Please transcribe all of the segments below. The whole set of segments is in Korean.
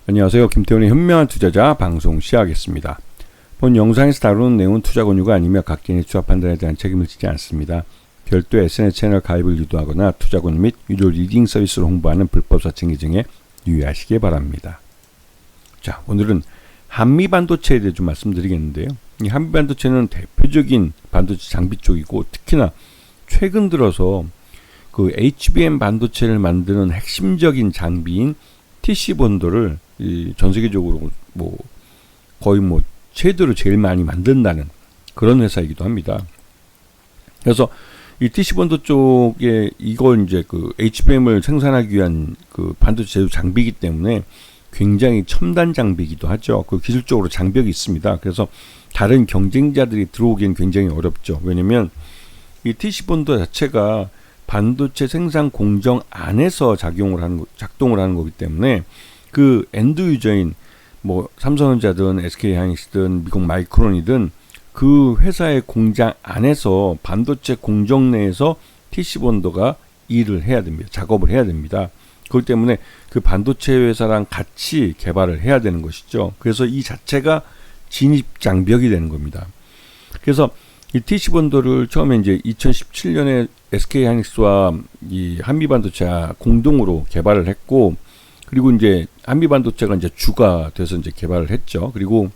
안녕하세요. 김태훈의 현명한 투자자 방송 시작하겠습니다. 본 영상에서 다루는 내용은 투자 권유가 아니며 각개인의 투자 판단에 대한 책임을 지지 않습니다. 별도 SNS 채널 가입을 유도하거나 투자 권유 및 유료 리딩 서비스를 홍보하는 불법 사칭 계정에 유의하시기 바랍니다. 자, 오늘은 한미 반도체에 대해 좀 말씀드리겠는데요. 이 한미 반도체는 대표적인 반도체 장비 쪽이고 특히나 최근 들어서 그 HBM 반도체를 만드는 핵심적인 장비인 TC 본도를 전 세계적으로 거의 최대로 제일 많이 만든다는 그런 회사이기도 합니다. 그래서 이 TC 본도 쪽에 이걸 이제 그 HBM을 생산하기 위한 그 반도체 제조 장비이기 때문에 굉장히 첨단 장비이기도 하죠. 그 기술적으로 장벽이 있습니다. 그래서 다른 경쟁자들이 들어오기엔 굉장히 어렵죠. 왜냐면 이 TC 본도 자체가 반도체 생산 공정 안에서 작동을 하는 거기 때문에 그 엔드 유저인 삼성전자든 SK하이닉스든 미국 마이크론이든 그 회사의 공장 안에서 반도체 공정 내에서 TC 본도가 일을 해야 됩니다. 작업을 해야 됩니다. 그렇기 때문에 그 반도체 회사랑 같이 개발을 해야 되는 것이죠. 그래서 이 자체가 진입 장벽이 되는 겁니다. 그래서 이 TC 본도를 처음에 이제 2017년에 SK하이닉스와 이 한미반도체가 공동으로 개발을 했고, 그리고 이제 한미반도체가 이제 주가 돼서 이제 개발을 했죠. 그리고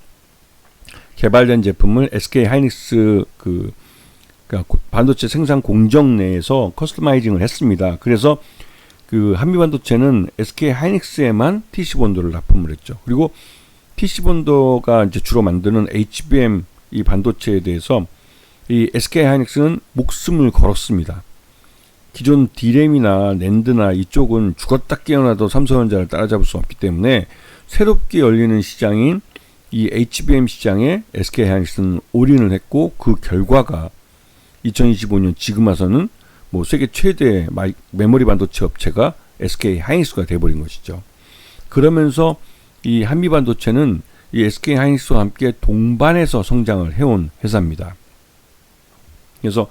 개발된 제품을 SK하이닉스 그러니까 반도체 생산 공정 내에서 커스터마이징을 했습니다. 그래서 그 한미반도체는 SK하이닉스에만 TC 본도를 납품을 했죠. 그리고 TC 본도가 이제 주로 만드는 HBM 이 반도체에 대해서 이 SK하이닉스는 목숨을 걸었습니다. 기존 D램이나 낸드나 이쪽은 죽었다 깨어나도 삼성전자를 따라잡을 수 없기 때문에 새롭게 열리는 시장인 이 HBM 시장에 SK하이닉스는 올인을 했고, 그 결과가 2025년 지금 와서는 세계 최대 메모리 반도체 업체가 SK하이닉스가 돼버린 것이죠. 그러면서 이 한미 반도체는 이 SK하이닉스와 함께 동반해서 성장을 해온 회사입니다. 그래서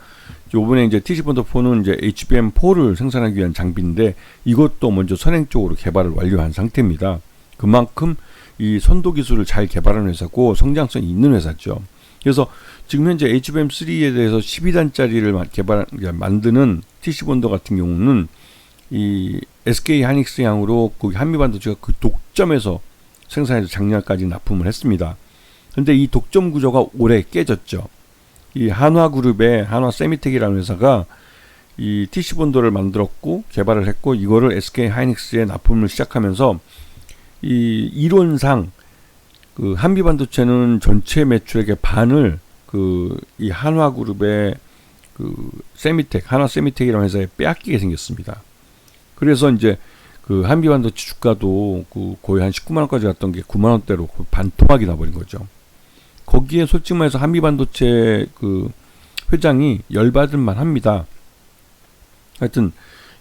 요번에 이제 TC 본도 4는 이제 HBM4를 생산하기 위한 장비인데 이것도 먼저 선행 쪽으로 개발을 완료한 상태입니다. 그만큼 이 선도 기술을 잘 개발하는 회사고 성장성이 있는 회사죠. 그래서 지금 현재 HBM3에 대해서 12단짜리를 만드는 TC 본도 같은 경우는 이 SK하이닉스 향으로 그 한미반도체가 그 독점에서 생산해서 작년까지 납품을 했습니다. 그런데 이 독점 구조가 올해 깨졌죠. 이 한화그룹의 한화세미텍이라는 회사가 이 TC 본도를 만들었고 개발을 했고 이거를 SK하이닉스에 납품을 시작하면서 이 이론상 그 한미반도체는 전체 매출액의 반을 이 한화그룹의 세미텍, 한화세미텍이라는 회사에 빼앗기게 생겼습니다. 그래서 이제 그 한미반도체 주가도 거의 한 19만 원까지 갔던 게 9만 원대로 반토막이 나버린 거죠. 거기에 솔직히 말해서 한미반도체 회장이 열받을 만합니다. 하여튼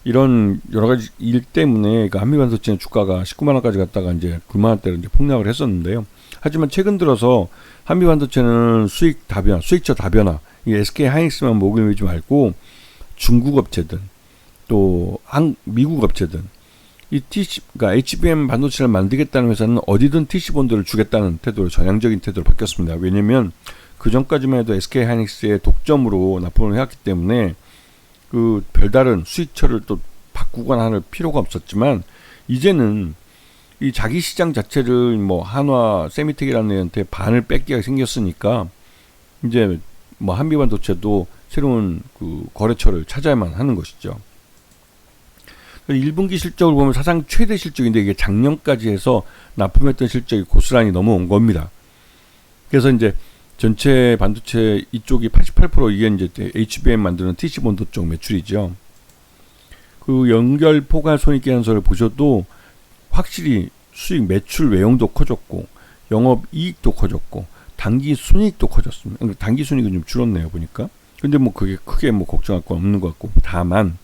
이런 여러 가지 일 때문에 한미반도체 주가가 19만 원까지 갔다가 이제 9만 원대로 이제 폭락을 했었는데요. 하지만 최근 들어서 한미반도체는 수익처 다변화, 이 SK하이닉스만 목을 메지 말고 중국 업체든 또 미국 업체든 이 그러니까 HBM 반도체를 만들겠다는 회사는 어디든 TC 본도를 주겠다는 태도로 전향적인 태도로 바뀌었습니다. 왜냐면 그 전까지만 해도 SK하이닉스의 독점으로 납품을 해왔기 때문에 그 별다른 수익처를 또 바꾸거나 할 필요가 없었지만 이제는 이 자기 시장 자체를 한화 세미텍이라는 애한테 반을 뺏기가 생겼으니까 이제 한미반도체도 새로운 거래처를 찾아야만 하는 것이죠. 1분기 실적을 보면 사상 최대 실적인데 이게 작년까지 해서 납품했던 실적이 고스란히 넘어온 겁니다. 그래서 이제 전체 반도체 이쪽이 88% 이게 이제 HBM 만드는 TC 본도 쪽 매출이죠. 그 연결 포괄 손익계산서를 보셔도 확실히 수익 매출 외형도 커졌고 영업 이익도 커졌고 단기 순이익도 커졌습니다. 단기 순이익은 좀 줄었네요 보니까. 근데 그게 크게 걱정할 건 없는 것 같고, 다만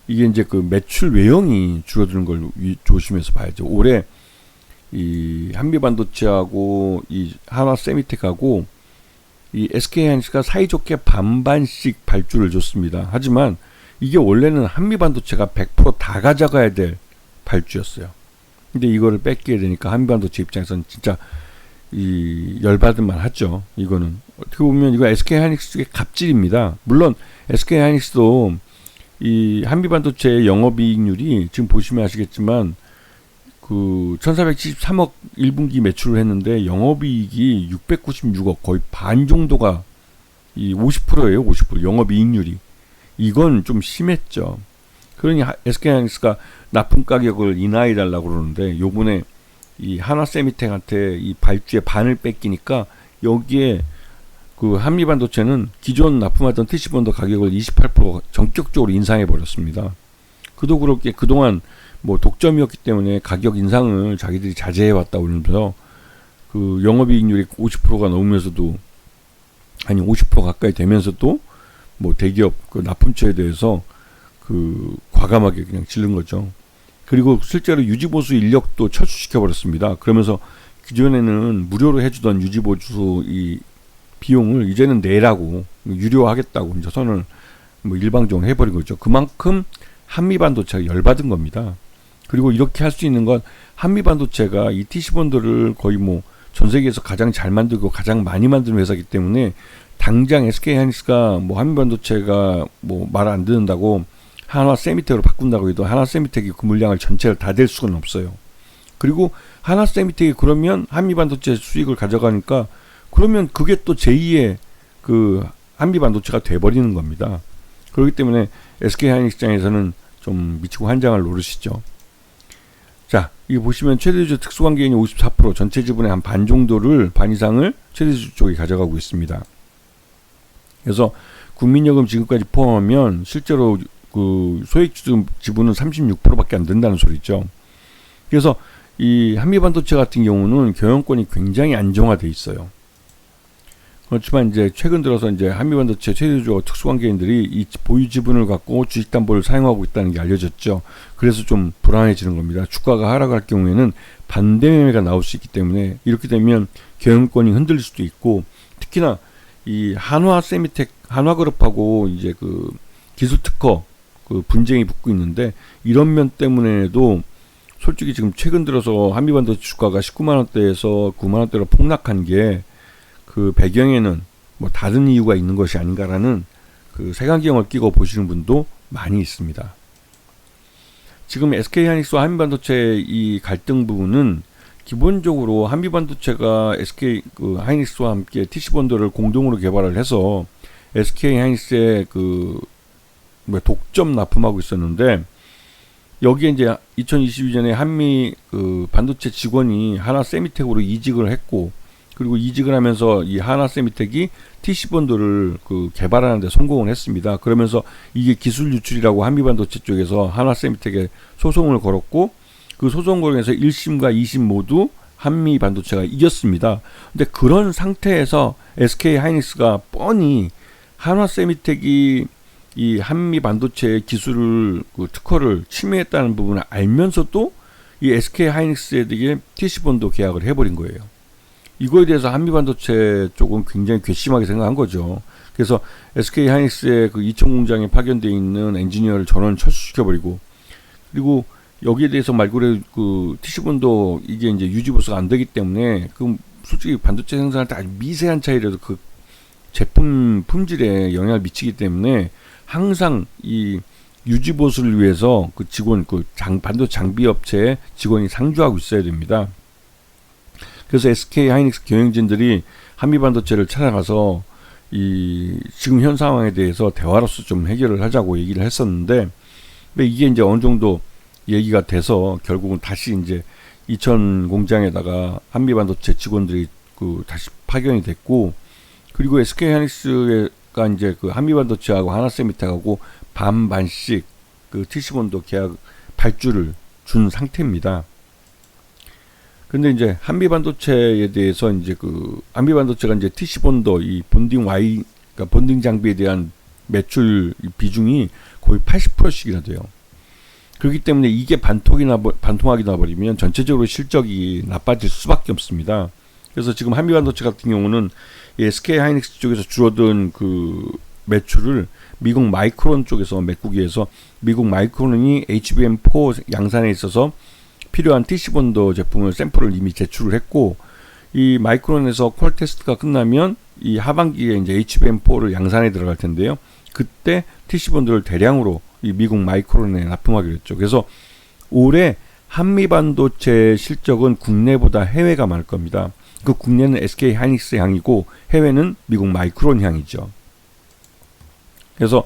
이게 이제 그 매출 외형이 줄어드는 걸 조심해서 봐야죠. 올해 이 한미반도체하고 이 한화세미텍하고 이 SK하이닉스가 사이좋게 반반씩 발주를 줬습니다. 하지만 이게 원래는 한미반도체가 100% 다 가져가야 될 발주였어요. 근데 이거를 뺏게 되니까 한미반도체 입장에서는 진짜 이 열받을만 하죠. 이거는 어떻게 보면 이거 SK 하이닉스의 갑질입니다. 물론 SK 하이닉스도 이 한미반도체의 영업이익률이 지금 보시면 아시겠지만 그 1473억 1분기 매출을 했는데 영업이익이 696억, 거의 반 정도가 이 50%예요. 50% 영업이익률이. 이건 좀 심했죠. 그러니 SK하이닉스가 납품 가격을 인하해 달라고 그러는데 요번에 이 하나세미텍한테 이 발주의 반을 뺏기니까 여기에 그 한미반도체는 기존 납품하던 TC본도 가격을 28% 전격적으로 인상해 버렸습니다. 그도 그렇게 그동안 뭐 독점이었기 때문에 가격 인상을 자기들이 자제해 왔다 그러면서 그 영업이익률이 50%가 넘으면서도 아니 50% 가까이 되면서도 뭐 대기업 그 납품처에 대해서 그 과감하게 그냥 지른 거죠. 그리고 실제로 유지보수 인력도 철수시켜 버렸습니다. 그러면서 기존에는 무료로 해주던 유지보수 이 비용을 이제는 내라고 유료하겠다고 이제 선을 뭐 일방적으로 해버린 거죠. 그만큼 한미반도체가 열받은 겁니다. 그리고 이렇게 할 수 있는 건 한미반도체가 이 TC본들을 거의 뭐 전 세계에서 가장 잘 만들고 가장 많이 만드는 회사이기 때문에 당장 SK하이닉스가 뭐 한미반도체가 뭐 말 안 듣는다고 하나세미텍으로 바꾼다고 해도 하나세미텍이 그 물량을 전체를 다 댈 수는 없어요. 그리고 하나세미텍이 그러면 한미반도체 수익을 가져가니까 그러면 그게 또 제2의 그 한미반도체가 돼버리는 겁니다. 그렇기 때문에 SK하이닉스 입장에서는 좀 미치고 환장할 노릇이죠. 자, 이 보시면 최대주 특수관계인이 54%, 전체 지분의 한 반 정도를, 반 이상을 최대주 쪽이 가져가고 있습니다. 그래서 국민연금 지급까지 포함하면 실제로 그 소액 지분은 36%밖에 안 된다는 소리죠. 그래서 이 한미반도체 같은 경우는 경영권이 굉장히 안정화돼 있어요. 그렇지만 이제 최근 들어서 이제 한미반도체 최대주와 특수관계인들이 이 보유 지분을 갖고 주식담보를 사용하고 있다는 게 알려졌죠. 그래서 좀 불안해지는 겁니다. 주가가 하락할 경우에는 반대 매매가 나올 수 있기 때문에 이렇게 되면 경영권이 흔들릴 수도 있고, 특히나 이 한화세미텍, 한화그룹하고 이제 그 기술 특허 그 분쟁이 붙고 있는데, 이런 면 때문에도 솔직히 지금 최근 들어서 한미반도체 주가가 19만 원대에서 9만 원대로 폭락한 게 그 배경에는 뭐 다른 이유가 있는 것이 아닌가라는 그 색안경을 끼고 보시는 분도 많이 있습니다. 지금 SK하이닉스와 한미반도체 이 갈등 부분은 기본적으로 한미반도체가 SK 그 하이닉스와 함께 TC본들을 공동으로 개발을 해서 SK하이닉스의 그 뭐 독점 납품하고 있었는데, 여기에 이제 2022년에 한미 그 반도체 직원이 하나세미텍으로 이직을 했고, 그리고 이직을 하면서 이 하나세미텍이 TC본들을 그 개발하는 데 성공을 했습니다. 그러면서 이게 기술 유출이라고 한미반도체 쪽에서 하나세미텍에 소송을 걸었고, 그 소송 걸면서 1심과 2심 모두 한미반도체가 이겼습니다. 근데 그런 상태에서 SK하이닉스가 뻔히 하나세미텍이 이 한미반도체의 기술을 그 특허를 침해했다는 부분을 알면서도 이 SK하이닉스에게 TC본도 계약을 해버린 거예요. 이거에 대해서 한미반도체 쪽은 굉장히 괘씸하게 생각한 거죠. 그래서 SK하이닉스의 그 이천 공장에 파견되어 있는 엔지니어를 전원 철수시켜버리고, 그리고 여기에 대해서 말고래 그 TC본도 이게 이제 유지보수가 안 되기 때문에 그 솔직히 반도체 생산할 때 아주 미세한 차이라도 그 제품 품질에 영향을 미치기 때문에 항상 이 유지보수를 위해서 그 직원, 반도체 장비 업체의 직원이 상주하고 있어야 됩니다. 그래서 SK하이닉스 경영진들이 한미반도체를 찾아가서 이 지금 현 상황에 대해서 대화로서 좀 해결을 하자고 얘기를 했었는데, 근데 이게 이제 어느 정도 얘기가 돼서 결국은 다시 이제 이천 공장에다가 한미반도체 직원들이 그 다시 파견이 됐고, 그리고 SK하이닉스가 이제 그 한미반도체하고 하나세미텍하고 반반씩 그 TC본도 계약 발주를 준 상태입니다. 근데 이제 한미반도체에 대해서 이제 그 한미반도체가 이제 TC본도 이 본딩 Y, 그러니까 본딩 장비에 대한 매출 비중이 거의 80%씩이나 돼요. 그렇기 때문에 이게 반토막이 나버리면 전체적으로 실적이 나빠질 수밖에 없습니다. 그래서 지금 한미반도체 같은 경우는 SK하이닉스 쪽에서 줄어든 그 매출을 미국 마이크론 쪽에서 메꾸기 위해서 미국 마이크론이 HBM4 양산에 있어서 필요한 TC본더 제품을 샘플을 이미 제출을 했고, 이 마이크론에서 퀄 테스트가 끝나면 이 하반기에 이제 HBM4를 양산에 들어갈 텐데요. 그때 TC본들을 대량으로 이 미국 마이크론에 납품하기로 했죠. 그래서 올해 한미 반도체 실적은 국내보다 해외가 많을 겁니다. 그 국내는 SK 하이닉스 향이고 해외는 미국 마이크론 향이죠. 그래서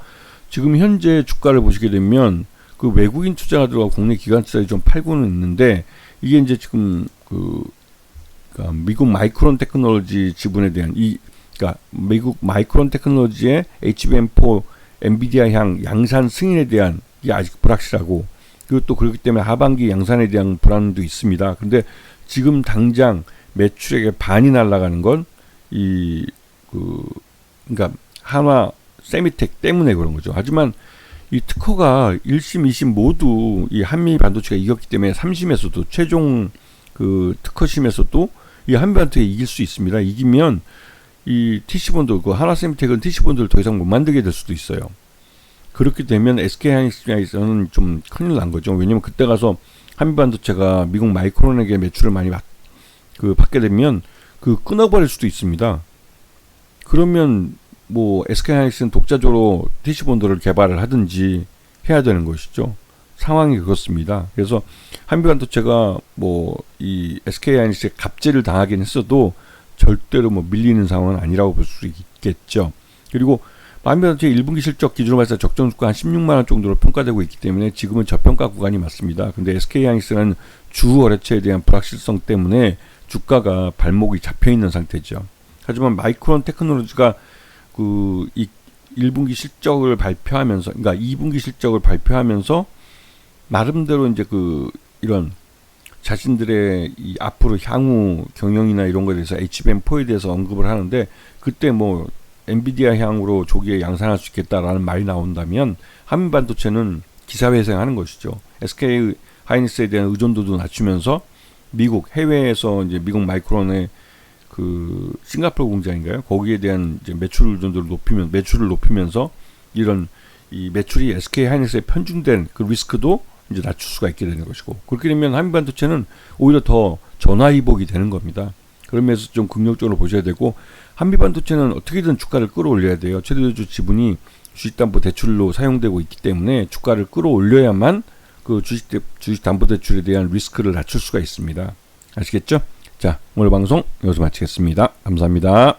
지금 현재 주가를 보시게 되면 그 외국인 투자가 들어가고 국내 기관 투자들이 좀 팔고는 있는데, 이게 이제 지금 그러니까 미국 마이크론 테크놀로지 지분에 대한 그러니까 미국 마이크론 테크놀로지의 HBM4 엔비디아 향 양산 승인에 대한 이게 아직 불확실하고, 그리고 또 그렇기 때문에 하반기 양산에 대한 불안도 있습니다. 근데 지금 당장 매출액의 반이 날아가는 건 그러니까 한화 세미텍 때문에 그런 거죠. 하지만 이 특허가 1심, 2심 모두 이 한미 반도체가 이겼기 때문에 3심에서도 최종 그 특허심에서도 이 한미 반도체가 이길 수 있습니다. 이기면 이 TC본드, 그 한화세미텍은 TC본드를 더 이상 못 만들게 될 수도 있어요. 그렇게 되면 SK하이닉스에서는 좀 큰일 난 거죠. 왜냐면 그때 가서 한미 반도체가 미국 마이크론에게 매출을 많이 받게 되면 끊어버릴 수도 있습니다. 그러면 뭐 SK하이닉스는 독자적으로 TC본드를 개발을 하든지 해야 되는 것이죠. 상황이 그렇습니다. 그래서 한미 반도체가 뭐 이 SK하이닉스에 갑질을 당하긴 했어도 절대로 뭐 밀리는 상황은 아니라고 볼 수 있겠죠. 그리고 한미 반도체 1분기 실적 기준으로 봤을 때 적정 주가 한 16만 원 정도로 평가되고 있기 때문에 지금은 저평가 구간이 맞습니다. 근데 SK하이닉스는 주 거래처에 대한 불확실성 때문에 주가가 발목이 잡혀 있는 상태죠. 하지만 마이크론 테크놀로지가 이 1분기 실적을 발표하면서, 그러니까 2분기 실적을 발표하면서 나름대로 이제 이런 자신들의 이 앞으로 향후 경영이나 이런 거에 대해서 HBM4에 대해서 언급을 하는데, 그때 뭐 엔비디아 향으로 조기에 양산할 수 있겠다라는 말이 나온다면 한미 반도체는 기사회생하는 것이죠. SK 하이닉스에 대한 의존도도 낮추면서 미국 해외에서 이제 미국 마이크론의 그 싱가포르 공장인가요? 거기에 대한 이제 매출 의존도를 매출을 높이면서 이런 이 매출이 SK 하이닉스에 편중된 그 리스크도 이제 낮출 수가 있게 되는 것이고, 그렇게 되면 한미 반도체는 오히려 더 전화위복이 되는 겁니다. 그러면서 좀 긍정적으로 보셔야 되고, 한미 반도체는 어떻게든 주가를 끌어올려야 돼요. 최대주 지분이 주식담보대출로 사용되고 있기 때문에 주가를 끌어올려야만 그 주식담보대출에 대한 리스크를 낮출 수가 있습니다. 아시겠죠? 자, 오늘 방송 여기서 마치겠습니다. 감사합니다.